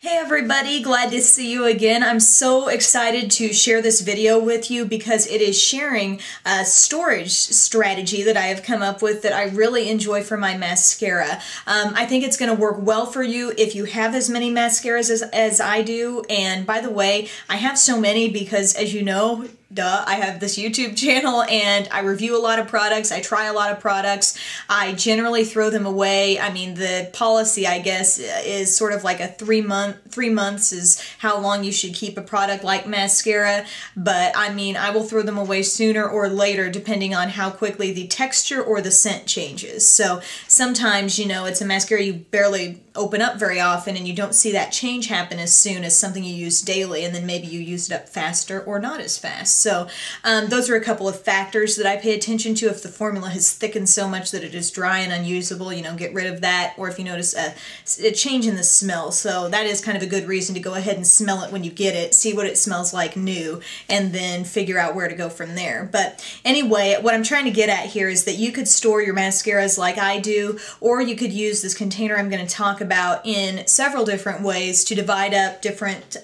Hey everybody, glad to see you again. I'm so excited to share this video with you because it is sharing a storage strategy that I have come up with that I really enjoy for my mascara. I think it's going to work well for you if you have as many mascaras as I do. And by the way, I have so many because, as you know, I have this YouTube channel and I review a lot of products, I try a lot of products, I generally throw them away. I mean, the policy, I guess, is sort of like a 3 months is how long you should keep a product like mascara, but I mean, I will throw them away sooner or later depending on how quickly the texture or the scent changes. So sometimes, you know, it's a mascara you barely open up very often and you don't see that change happen as soon as something you use daily, and then maybe you use it up faster or not as fast. So those are a couple of factors that I pay attention to. If the formula has thickened so much that it is dry and unusable, you know, get rid of that. Or if you notice a change in the smell. So that is kind of a good reason to go ahead and smell it when you get it, see what it smells like new, and then figure out where to go from there. But anyway, what I'm trying to get at here is that you could store your mascaras like I do, or you could use this container I'm going to talk about in several different ways to divide up different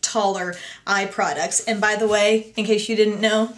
taller eye products. And by the way, in case you didn't know,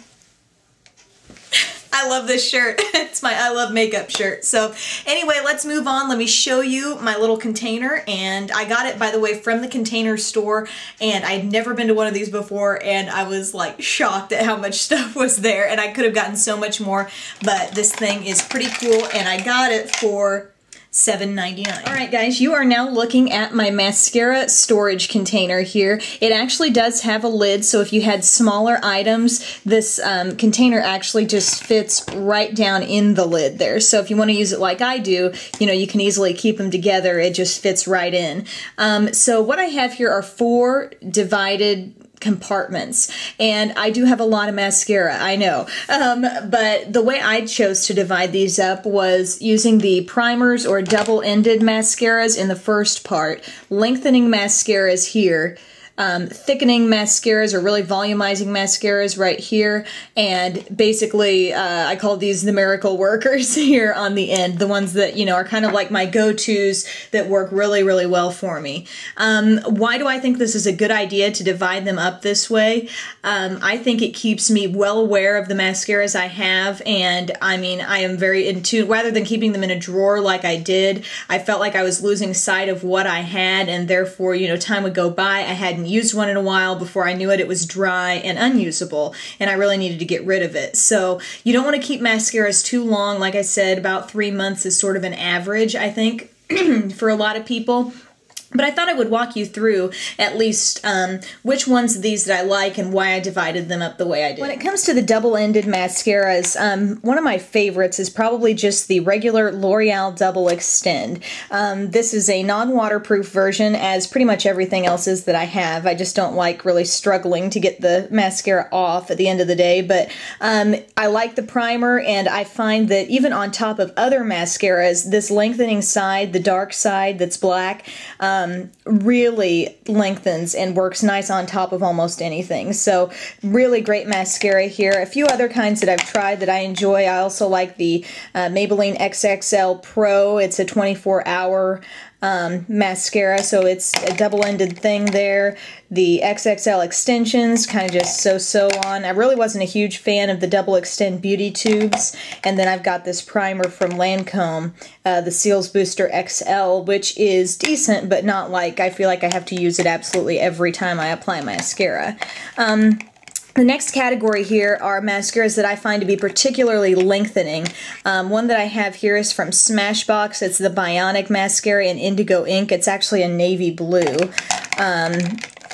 I love this shirt. It's my I Love Makeup shirt. So anyway, let's move on. Let me show you my little container. And I got it, by the way, from the Container Store. And I'd never been to one of these before. And I was like shocked at how much stuff was there. And I could have gotten so much more. But this thing is pretty cool. And I got it for $7.99. Alright guys, you are now looking at my mascara storage container here. It actually does have a lid, so if you had smaller items, this container actually just fits right down in the lid there. So if you want to use it like I do, you know, you can easily keep them together. It just fits right in. So what I have here are 4 divided compartments, and I do have a lot of mascara, I know, but the way I chose to divide these up was using the primers or double-ended mascaras in the first part, lengthening mascaras here, thickening mascaras or really volumizing mascaras right here, and basically I call these the miracle workers here on the end, the ones that, you know, are kind of like my go-tos that work really, really well for me. Why do I think this is a good idea to divide them up this way? I think it keeps me well aware of the mascaras I have, and I mean, I am very in tune. Rather than keeping them in a drawer like I did, I felt like I was losing sight of what I had, and therefore, you know, time would go by, I hadn't used one in a while. Before I knew it, it was dry and unusable, and I really needed to get rid of it. So you don't want to keep mascaras too long. Like I said, about 3 months is sort of an average, I think, for a lot of people. But I thought I would walk you through at least which ones of these that I like and why I divided them up the way I did. When it comes to the double-ended mascaras, one of my favorites is probably just the regular L'Oreal Double Extend. This is a non-waterproof version, as pretty much everything else is that I have. I just don't like really struggling to get the mascara off at the end of the day, but I like the primer, and I find that even on top of other mascaras, this lengthening side, the dark side that's black, really lengthens and works nice on top of almost anything. So really great mascara here. A few other kinds that I've tried that I enjoy. I also like the Maybelline Xxl Pro. It's a 24-hour mascara, so it's a double-ended thing there. The XXL extensions, kind of just so-so on. I really wasn't a huge fan of the double extend beauty tubes. And then I've got this primer from Lancome, the Seals Booster XL, which is decent, but not like I feel like I have to use it absolutely every time I apply mascara. The next category here are mascaras that I find to be particularly lengthening. One that I have here is from Smashbox. It's the Bionic Mascara in Indigo Ink. It's actually a navy blue.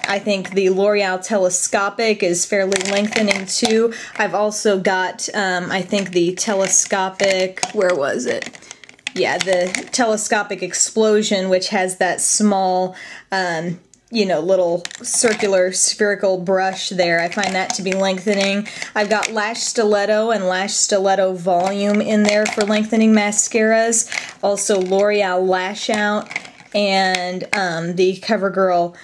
I think the L'Oreal Telescopic is fairly lengthening too. I've also got, I think the Telescopic, where was it? Yeah, the Telescopic Explosion, which has that small, you know, little circular spherical brush there. I find that to be lengthening. I've got Lash Stiletto and Lash Stiletto Volume in there for lengthening mascaras. Also L'Oreal Lash Out and the CoverGirl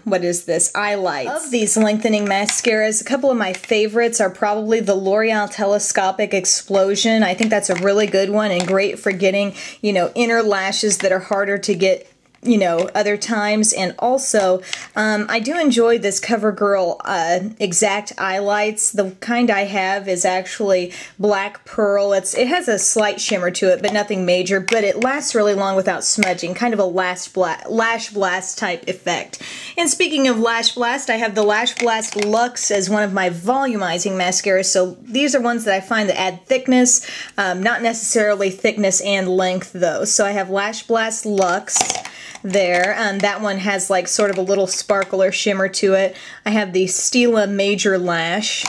what is this? Eye Lights. Of these lengthening mascaras, a couple of my favorites are probably the L'Oreal Telescopic Explosion. I think that's a really good one and great for getting, you know, inner lashes that are harder to get you know, other times. And also, I do enjoy this CoverGirl Exact Eye Lights. The kind I have is actually black pearl. It has a slight shimmer to it, but nothing major, but it lasts really long without smudging, kind of a lash blast type effect. And speaking of lash blast, I have the Lash Blast Luxe as one of my volumizing mascaras. So these are ones that I find that add thickness, not necessarily thickness and length though. So I have Lash Blast Luxe there. That one has like sort of a little sparkle or shimmer to it. I have the Stila Major Lash.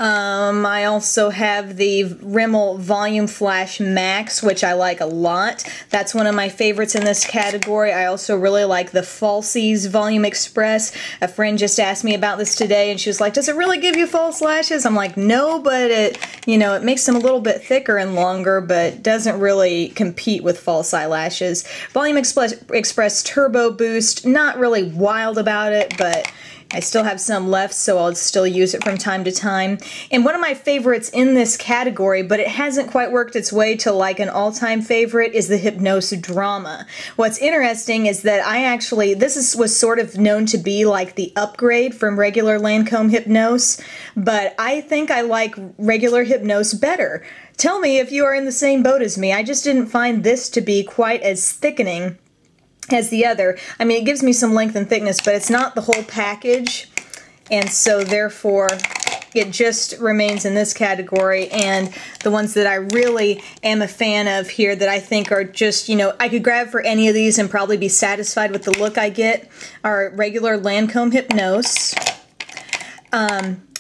I also have the Rimmel Volume Flash Max, which I like a lot. That's one of my favorites in this category. I also really like the Falsies Volume Express. A friend just asked me about this today, and she was like, does it really give you false lashes? I'm like, no, but it, you know, it makes them a little bit thicker and longer, but doesn't really compete with false eyelashes. Volume Express Turbo Boost, not really wild about it, but I still have some left, so I'll still use it from time to time. And one of my favorites in this category, but it hasn't quite worked its way to like an all-time favorite, is the Hypnose Drama. What's interesting is that was sort of known to be like the upgrade from regular Lancome Hypnose, but I think I like regular Hypnose better. Tell me if you are in the same boat as me. I just didn't find this to be quite as thickening as the other. I mean, it gives me some length and thickness, but it's not the whole package, and so therefore it just remains in this category. And the ones that I really am a fan of here that I think are just, you know, I could grab for any of these and probably be satisfied with the look I get are regular Lancome Hypnose.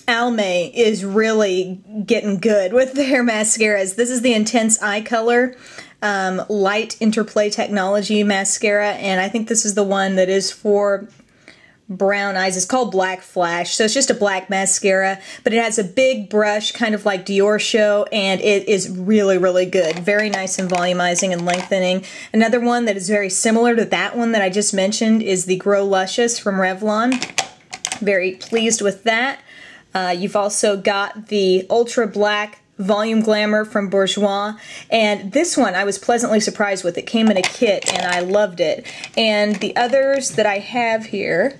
Almay is really getting good with their mascaras. This is the Intense Eye Color Light Interplay Technology mascara, and I think this is the one that is for brown eyes. It's called Black Flash, so it's just a black mascara, but it has a big brush, kind of like Dior Show, and it is really, really good. Very nice and volumizing and lengthening. Another one that is very similar to that one that I just mentioned is the Grow Luscious from Revlon. Very pleased with that. You've also got the Ultra Black Volume Glamour from Bourjois, and this one I was pleasantly surprised with. It came in a kit and I loved it. And the others that I have here,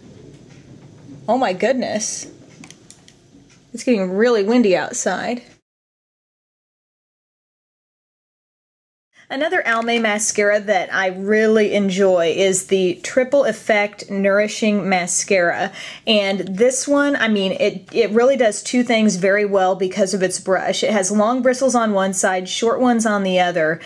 oh my goodness, it's getting really windy outside. Another Almay mascara that I really enjoy is the Triple Effect Nourishing Mascara. And this one, I mean, it really does two things very well because of its brush. It has long bristles on one side, short ones on the other.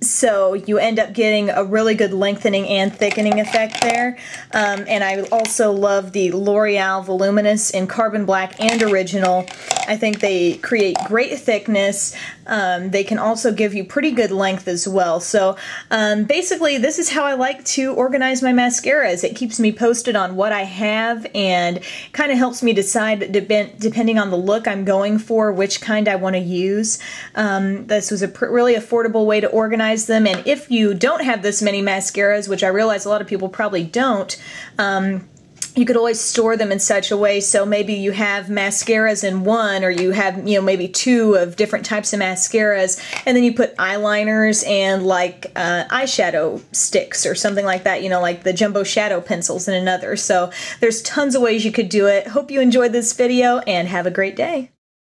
So you end up getting a really good lengthening and thickening effect there. And I also love the L'Oreal Voluminous in Carbon Black and Original. I think they create great thickness. They can also give you pretty good length as well. So basically this is how I like to organize my mascaras. It keeps me posted on what I have and kind of helps me decide, depending on the look I'm going for, which kind I want to use. This was a really affordable way to organize them, and if you don't have this many mascaras, which I realize a lot of people probably don't, you could always store them in such a way so maybe you have mascaras in one, or you have, you know, maybe two of different types of mascaras, and then you put eyeliners and like eyeshadow sticks or something like that, you know, like the jumbo shadow pencils in another. So there's tons of ways you could do it. Hope you enjoyed this video and have a great day.